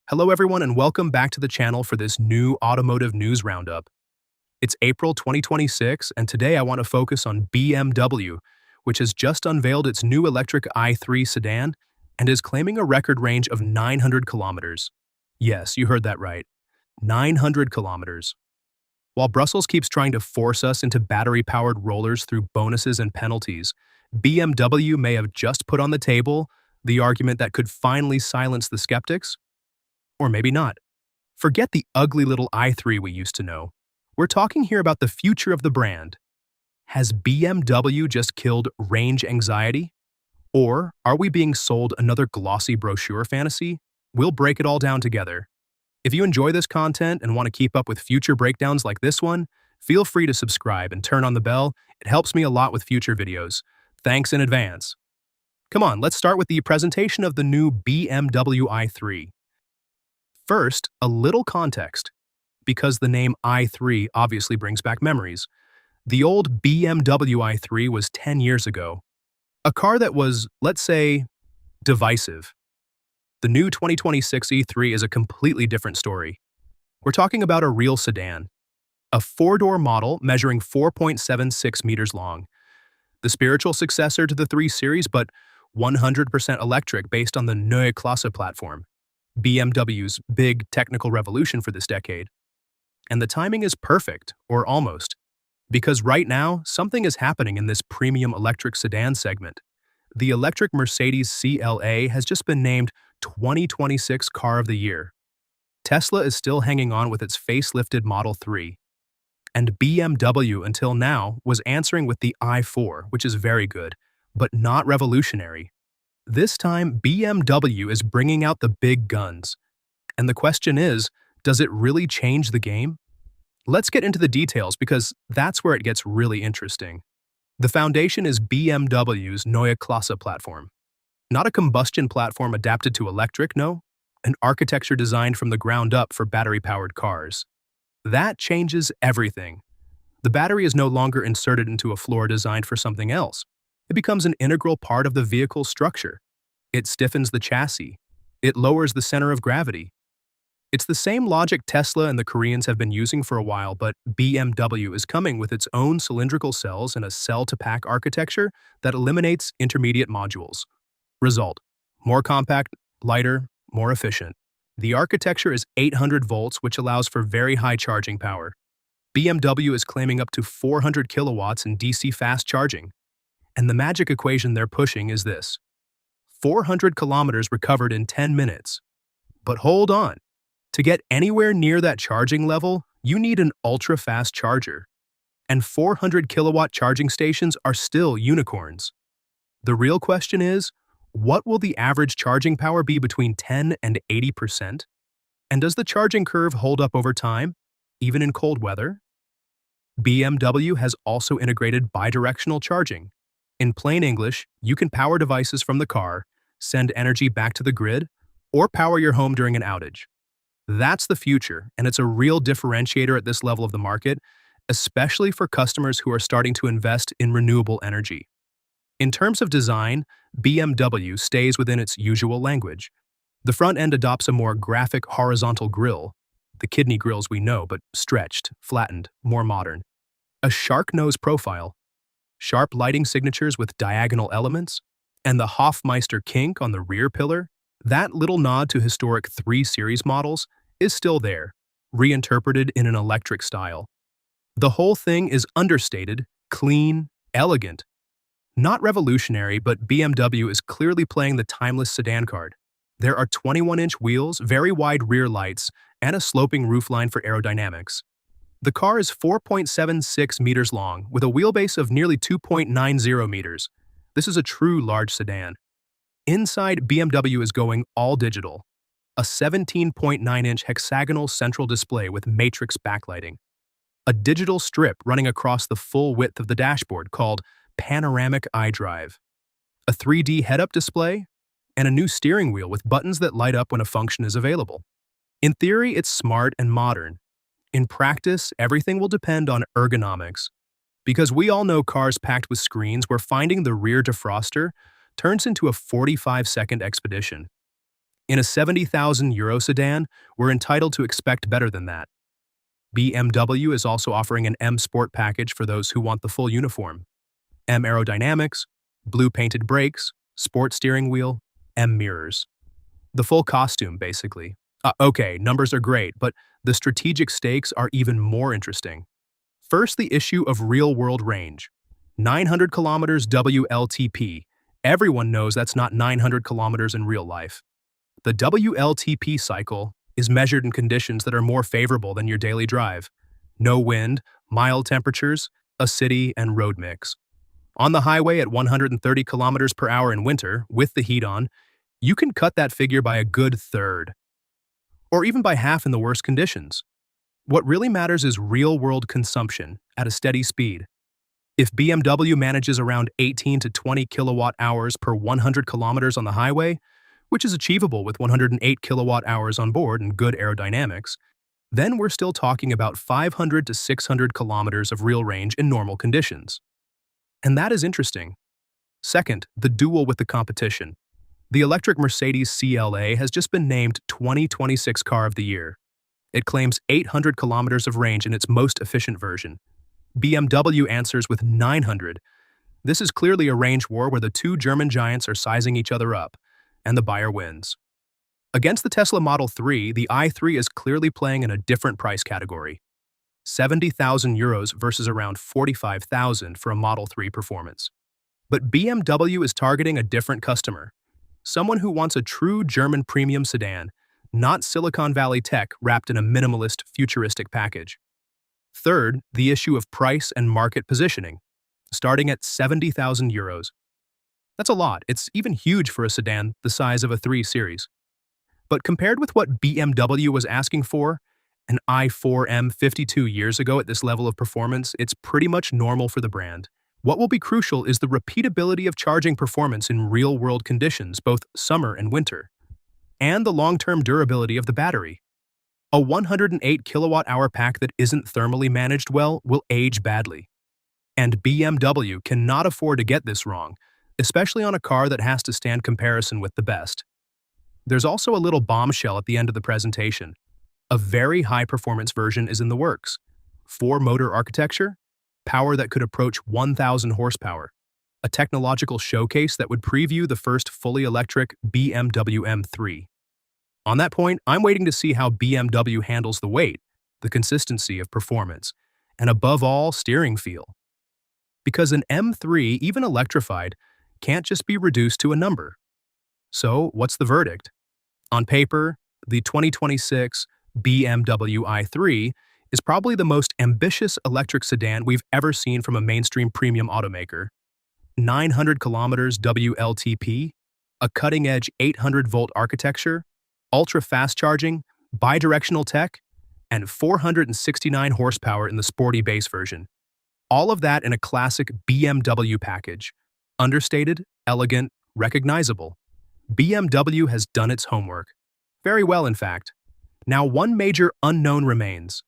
Hello everyone and welcome back to the channel for this new automotive news roundup. It's April 2026 and today I want to focus on BMW, which has just unveiled its new electric i3 sedan and is claiming a record range of 900 kilometers. Yes, you heard that right. 900 kilometers. While Brussels keeps trying to force us into battery-powered rollers through bonuses and penalties, BMW may have just put on the table the argument that could finally silence the skeptics. Or maybe not. Forget the ugly little i3 we used to know. We're talking here about the future of the brand. Has BMW just killed range anxiety? Or are we being sold another glossy brochure fantasy? We'll break it all down together. If you enjoy this content and want to keep up with future breakdowns like this one, feel free to subscribe and turn on the bell. It helps me a lot with future videos. Thanks in advance. Come on, let's start with the presentation of the new BMW i3. First, a little context, because the name i3 obviously brings back memories. The old BMW i3 was 10 years ago. A car that was, let's say, divisive. The new 2026 E3 is a completely different story. We're talking about a real sedan. A four-door model measuring 4.76 meters long. The spiritual successor to the 3 Series, but 100% electric based on the Neue Klasse platform. BMW's big technical revolution for this decade. And the timing is perfect, or almost, because right now, something is happening in this premium electric sedan segment. The electric Mercedes CLA has just been named 2026 Car of the Year. Tesla is still hanging on with its facelifted Model 3. And BMW, until now, was answering with the i4, which is very good, but not revolutionary. This time, BMW is bringing out the big guns. And the question is, does it really change the game? Let's get into the details because that's where it gets really interesting. The foundation is BMW's Neue Klasse platform. Not a combustion platform adapted to electric, no. An architecture designed from the ground up for battery-powered cars. That changes everything. The battery is no longer inserted into a floor designed for something else. It becomes an integral part of the vehicle's structure. It stiffens the chassis. It lowers the center of gravity. It's the same logic Tesla and the Koreans have been using for a while, but BMW is coming with its own cylindrical cells and a cell-to-pack architecture that eliminates intermediate modules. Result: more compact, lighter, more efficient. The architecture is 800 volts, which allows for very high charging power. BMW is claiming up to 400 kilowatts in DC fast charging. And the magic equation they're pushing is this: 400 kilometers recovered in 10 minutes. But hold on. To get anywhere near that charging level, you need an ultra-fast charger. And 400 kilowatt charging stations are still unicorns. The real question is, what will the average charging power be between 10 and 80%? And does the charging curve hold up over time, even in cold weather? BMW has also integrated bidirectional charging. In plain English, you can power devices from the car, send energy back to the grid, or power your home during an outage. That's the future, and it's a real differentiator at this level of the market, especially for customers who are starting to invest in renewable energy. In terms of design, BMW stays within its usual language. The front end adopts a more graphic horizontal grille, the kidney grills we know, but stretched, flattened, more modern. A shark nose profile, sharp lighting signatures with diagonal elements, and the Hofmeister kink on the rear pillar. That little nod to historic 3 Series models is still there, reinterpreted in an electric style. The whole thing is understated, clean, elegant. Not revolutionary, but BMW is clearly playing the timeless sedan card. There are 21-inch wheels, very wide rear lights, and a sloping roofline for aerodynamics. The car is 4.76 meters long, with a wheelbase of nearly 2.90 meters. This is a true large sedan. Inside, BMW is going all digital. A 17.9-inch hexagonal central display with matrix backlighting. A digital strip running across the full width of the dashboard called Panoramic iDrive. A 3D head-up display, and a new steering wheel with buttons that light up when a function is available. In theory, it's smart and modern. In practice, everything will depend on ergonomics. Because we all know cars packed with screens where finding the rear defroster turns into a 45-second expedition. In a €70,000 sedan, we're entitled to expect better than that. BMW is also offering an M Sport package for those who want the full uniform. M aerodynamics, blue painted brakes, sport steering wheel, M mirrors. The full costume, basically. Okay, numbers are great, but the strategic stakes are even more interesting. First, the issue of real-world range. 900 kilometers WLTP. Everyone knows that's not 900 kilometers in real life. The WLTP cycle is measured in conditions that are more favorable than your daily drive. No wind, mild temperatures, a city and road mix. On the highway at 130 kilometers per hour in winter, with the heat on, you can cut that figure by a good third. Or even by half in the worst conditions. What really matters is real-world consumption at a steady speed. If BMW manages around 18 to 20 kilowatt hours per 100 kilometers on the highway, which is achievable with 108 kilowatt hours on board and good aerodynamics, then we're still talking about 500 to 600 kilometers of real range in normal conditions. And that is interesting. Second, the duel with the competition. The electric Mercedes CLA has just been named 2026 Car of the Year. It claims 800 kilometers of range in its most efficient version. BMW answers with 900. This is clearly a range war where the two German giants are sizing each other up, and the buyer wins. Against the Tesla Model 3, the i3 is clearly playing in a different price category. €70,000 versus around $45,000 for a Model 3 performance. But BMW is targeting a different customer. Someone who wants a true German premium sedan, not Silicon Valley tech wrapped in a minimalist, futuristic package. Third, the issue of price and market positioning, starting at €70,000. That's a lot. It's even huge for a sedan the size of a 3 Series. But compared with what BMW was asking for, an i4M 52 years ago at this level of performance, it's pretty much normal for the brand. What will be crucial is the repeatability of charging performance in real-world conditions, both summer and winter, and the long-term durability of the battery. A 108 kilowatt-hour pack that isn't thermally managed well will age badly. And BMW cannot afford to get this wrong, especially on a car that has to stand comparison with the best. There's also a little bombshell at the end of the presentation. A very high-performance version is in the works. 4-motor architecture, power that could approach 1,000 horsepower, a technological showcase that would preview the first fully electric BMW M3. On that point, I'm waiting to see how BMW handles the weight, the consistency of performance, and above all, steering feel. Because an M3, even electrified, can't just be reduced to a number. So, what's the verdict? On paper, the 2026 BMW i3 is probably the most ambitious electric sedan we've ever seen from a mainstream premium automaker. 900 kilometers WLTP, a cutting-edge 800-volt architecture, ultra-fast charging, bidirectional tech, and 469 horsepower in the sporty base version. All of that in a classic BMW package. Understated, elegant, recognizable. BMW has done its homework. Very well, in fact. Now, one major unknown remains.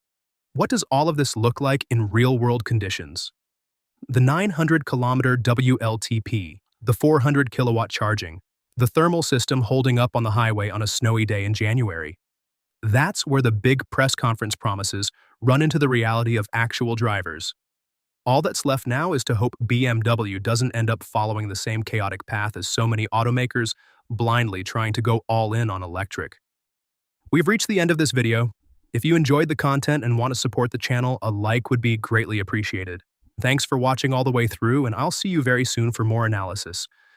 What does all of this look like in real-world conditions? The 900-kilometer WLTP, the 400-kilowatt charging, the thermal system holding up on the highway on a snowy day in January. That's where the big press conference promises run into the reality of actual drivers. All that's left now is to hope BMW doesn't end up following the same chaotic path as so many automakers, blindly trying to go all in on electric. We've reached the end of this video. If you enjoyed the content and want to support the channel, a like would be greatly appreciated. Thanks for watching all the way through, and I'll see you very soon for more analysis.